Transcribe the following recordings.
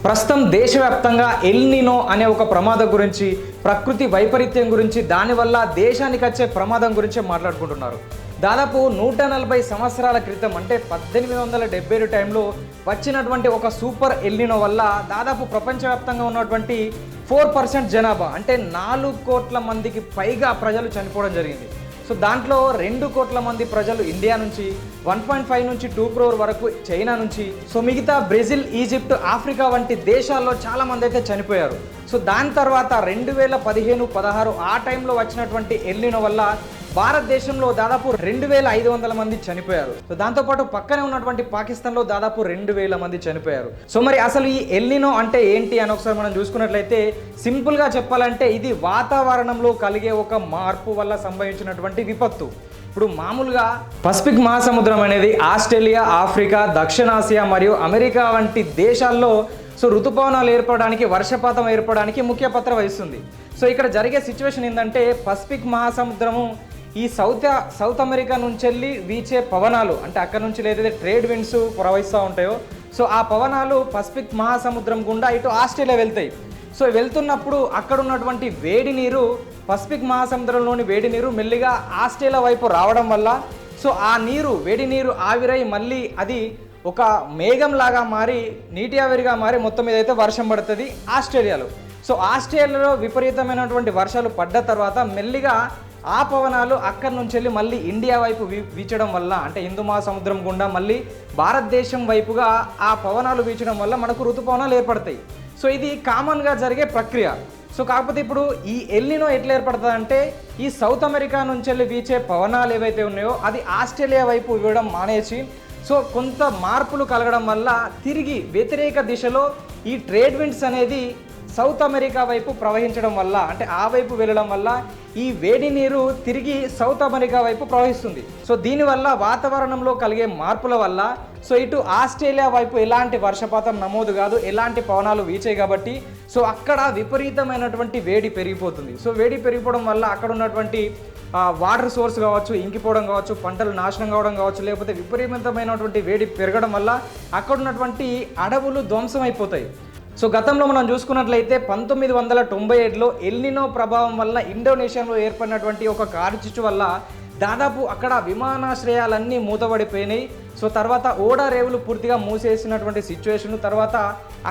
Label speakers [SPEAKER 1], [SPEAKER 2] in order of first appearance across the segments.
[SPEAKER 1] ప్రస్తుతం దేశవ్యాప్తంగా El Nino అనే ఒక ప్రమాదం గురించి, ప్రకృతి వైపరీత్యం గురించి, దానివల్ల దేశానికి వచ్చే ప్రమాదం గురించి మాట్లాడుకుంటున్నారు. దాదాపు 140 సంవత్సరాల క్రితం అంటే 1877 టైంలో వచ్చినటువంటి ఒక సూపర్ ఎల్ నినో వల్ల దాదాపు ప్రపంచవ్యాప్తంగా ఉన్నటువంటి 4% జనాభా అంటే 4 కోట్ల మందికి పైగా ప్రజలు చనిపోవడం జరిగింది. సో దాంట్లో 2 కోట్ల మంది ప్రజలు ఇండియా నుంచి, 1.5 నుంచి 2 crore వరకు చైనా నుంచి, సో మిగతా బ్రెజిల్, ఈజిప్ట్, ఆఫ్రికా వంటి దేశాల్లో చాలామంది అయితే చనిపోయారు. సో దాని తర్వాత 2015-16 ఆ టైంలో వచ్చినటువంటి ఎల్ నినో వల్ల భారతదేశంలో దాదాపు 2500 మంది చనిపోయారు. సో దాంతోపాటు పక్కనే ఉన్నటువంటి పాకిస్తాన్లో దాదాపు 2000 మంది చనిపోయారు. సో మరి అసలు ఈ ఎల్ నినో అంటే ఏంటి అని ఒకసారి మనం చూసుకున్నట్లయితే సింపుల్గా చెప్పాలంటే ఇది వాతావరణంలో కలిగే ఒక మార్పు వల్ల సంభవించినటువంటి విపత్తు. ఇప్పుడు మామూలుగా పసిఫిక్ మహాసముద్రం అనేది ఆస్ట్రేలియా, ఆఫ్రికా, దక్షిణాసియా మరియు అమెరికా వంటి దేశాల్లో సో ఋతుపవనాలు ఏర్పడడానికి, వర్షపాతం ఏర్పడడానికి ముఖ్య పాత్ర వహిస్తుంది. సో ఇక్కడ జరిగే సిచ్యువేషన్ ఏంటంటే పసిఫిక్ మహాసముద్రము ఈ సౌత్ అమెరికా నుంచి వెళ్ళి వీచే పవనాలు అంటే అక్కడ నుంచి ఏదైతే ట్రేడ్ విండ్స్ ప్రవహిస్తూ ఉంటాయో సో ఆ పవనాలు పసిఫిక్ మహాసముద్రం గుండా ఇటు ఆస్ట్రేలియా వెళ్తాయి. సో వెళ్తున్నప్పుడు అక్కడ ఉన్నటువంటి వేడి నీరు, పసిఫిక్ మహాసముద్రంలోని వేడి నీరు మెల్లిగా ఆస్ట్రేలియా వైపు రావడం వల్ల సో ఆ నీరు, వేడి నీరు ఆవిరై మళ్ళీ అది ఒక మేఘంలాగా మారి, నీటి ఆవిరిగా మారి మొత్తం ఏదైతే వర్షం పడుతుంది ఆస్ట్రేలియాలో. సో ఆస్ట్రేలియాలో విపరీతమైనటువంటి వర్షాలు పడ్డ తర్వాత మెల్లిగా ఆ పవనాలు అక్కడి నుంచి వెళ్ళి మళ్ళీ ఇండియా వైపు వీచడం వల్ల అంటే హిందూ మహాసముద్రం గుండా మళ్ళీ భారతదేశం వైపుగా ఆ పవనాలు వీచడం వల్ల మనకు ఋతుపవనాలు ఏర్పడతాయి. సో ఇది కామన్గా జరిగే ప్రక్రియ. సో కాకపోతే ఇప్పుడు ఈ ఎల్ నినో ఎట్లా ఏర్పడుతుంది అంటే ఈ సౌత్ అమెరికా నుంచి వెళ్ళి వీచే పవనాలు ఏవైతే ఉన్నాయో అది ఆస్ట్రేలియా వైపు ఇవ్వడం మానేసి సో కొంత మార్పులు కలగడం వల్ల తిరిగి వ్యతిరేక దిశలో ఈ ట్రేడ్ విండ్స్ అనేది సౌత్ అమెరికా వైపు ప్రవహించడం వల్ల అంటే ఆ వైపు వెళ్ళడం వల్ల ఈ వేడి నీరు తిరిగి సౌత్ అమెరికా వైపు ప్రవహిస్తుంది. సో దీనివల్ల వాతావరణంలో కలిగే మార్పుల వల్ల సో ఇటు ఆస్ట్రేలియా వైపు ఎలాంటి వర్షపాతం నమోదు కాదు, ఎలాంటి పవనాలు వీచాయి కాబట్టి సో అక్కడ విపరీతమైనటువంటి వేడి పెరిగిపోతుంది. సో వేడి పెరిగిపోవడం వల్ల అక్కడ ఉన్నటువంటి వాటర్ సోర్స్ కావచ్చు, ఇంకిపోవడం కావచ్చు, పంటలు నాశనం కావడం కావచ్చు, లేకపోతే విపరీతమైనటువంటి వేడి పెరగడం వల్ల అక్కడ ఉన్నటువంటి అడవులు ధ్వంసం అయిపోతాయి. సో గతంలో మనం చూసుకున్నట్లయితే 1997లో ఎల్ నినో ప్రభావం వల్ల ఇండోనేషియాలో ఏర్పడినటువంటి ఒక కార్చిచ్చు వల్ల దాదాపు అక్కడ విమానాశ్రయాలన్నీ మూతపడిపోయినాయి. సో తర్వాత ఓడా రేవులు పూర్తిగా మూసేసినటువంటి సిచ్యువేషన్, తర్వాత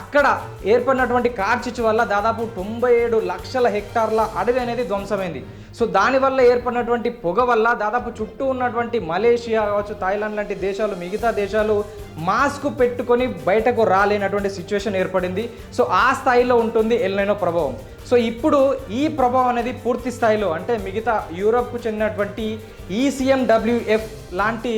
[SPEAKER 1] అక్కడ ఏర్పడినటువంటి కార్చిచ్చు వల్ల దాదాపు 97 లక్షల హెక్టార్ల అడవి అనేది ధ్వంసమైంది. సో దానివల్ల ఏర్పడినటువంటి పొగ వల్ల దాదాపు చుట్టూ ఉన్నటువంటి మలేషియా కావచ్చు, థాయిలాండ్ లాంటి దేశాలు, మిగతా దేశాలు మాస్క్ పెట్టుకొని బయటకు రాలేనటువంటి సిచ్యువేషన్ ఏర్పడింది. సో ఆ స్థాయిలో ఉంటుంది ఎల్ నినో ప్రభావం. సో ఇప్పుడు ఈ ప్రభావం అనేది పూర్తి స్థాయిలో అంటే మిగతా యూరప్కు చెందినటువంటి ECMWF లాంటి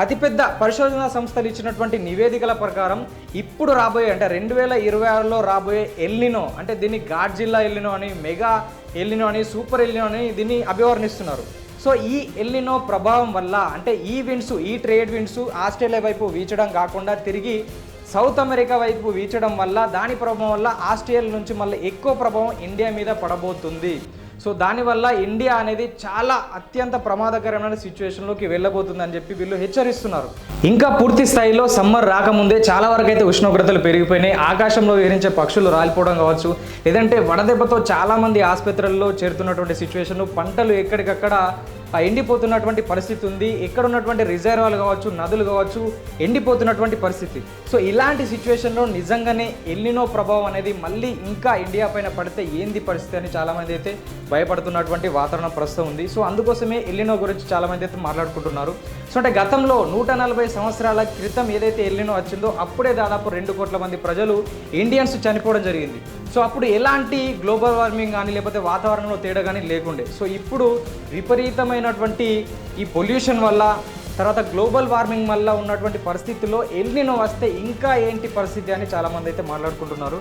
[SPEAKER 1] అతిపెద్ద పరిశోధనా సంస్థలు ఇచ్చినటువంటి నివేదికల ప్రకారం ఇప్పుడు రాబోయే అంటే 2026లో రాబోయే ఎల్ నినో అంటే దీన్ని గాడ్జిల్లా ఎల్ నినో అని, మెగా ఎల్ నినో అని, సూపర్ ఎల్ నినో అని దీన్ని అభివర్ణిస్తున్నారు. సో ఈ ఎల్ నినో ప్రభావం వల్ల అంటే ఈ విండ్స్, ఈ ట్రేడ్ విండ్స్ ఆస్ట్రేలియా వైపు వీచడం కాకుండా తిరిగి సౌత్ అమెరికా వైపు వీచడం వల్ల దాని ప్రభావం వల్ల ఆస్ట్రేలియా నుంచి మళ్ళీ ఎక్కువ ప్రభావం ఇండియా మీద పడబోతుంది. సో దానివల్ల ఇండియా అనేది చాలా అత్యంత ప్రమాదకరమైన సిచ్యువేషన్లోకి వెళ్ళబోతుందని చెప్పి వీళ్ళు హెచ్చరిస్తున్నారు. ఇంకా పూర్తి స్థాయిలో సమ్మర్ రాకముందే చాలా వరకు అయితే ఉష్ణోగ్రతలు పెరిగిపోయినాయి. ఆకాశంలో విహరించే పక్షులు రాలిపోవడం కావచ్చు, లేదంటే వడదెబ్బతో చాలామంది ఆసుపత్రుల్లో చేరుతున్నటువంటి సిచ్యువేషన్, పంటలు ఎక్కడికక్కడ ఎండిపోతున్నటువంటి పరిస్థితి ఉంది. ఎక్కడ ఉన్నటువంటి రిజర్వాయర్లు కావచ్చు, నదులు కావచ్చు ఎండిపోతున్నటువంటి పరిస్థితి. సో ఇలాంటి సిచ్యువేషన్లో నిజంగానే ఎల్ నినో ప్రభావం అనేది మళ్ళీ ఇంకా ఇండియా పైన పడితే ఏంది పరిస్థితి అని చాలామంది అయితే భయపడుతున్నటువంటి వాతావరణం ప్రస్తుతం ఉంది. సో అందుకోసమే ఎల్ నినో గురించి చాలామంది అయితే మాట్లాడుకుంటున్నారు. సో అంటే గతంలో 140 సంవత్సరాల క్రితం ఏదైతే ఎల్ నినో వచ్చిందో అప్పుడే దాదాపు 2 కోట్ల మంది ప్రజలు, ఇండియన్స్ చనిపోవడం జరిగింది. సో అప్పుడు ఎలాంటి గ్లోబల్ వార్మింగ్ కానీ లేకపోతే వాతావరణంలో తేడా కానీ లేకుండే. సో ఇప్పుడు విపరీతమైనటువంటి ఈ పొల్యూషన్ వల్ల, తర్వాత గ్లోబల్ వార్మింగ్ వల్ల ఉన్నటువంటి పరిస్థితుల్లో ఎల్ నినో వస్తే ఇంకా ఏంటి పరిస్థితి అని చాలామంది అయితే మాట్లాడుకుంటున్నారు.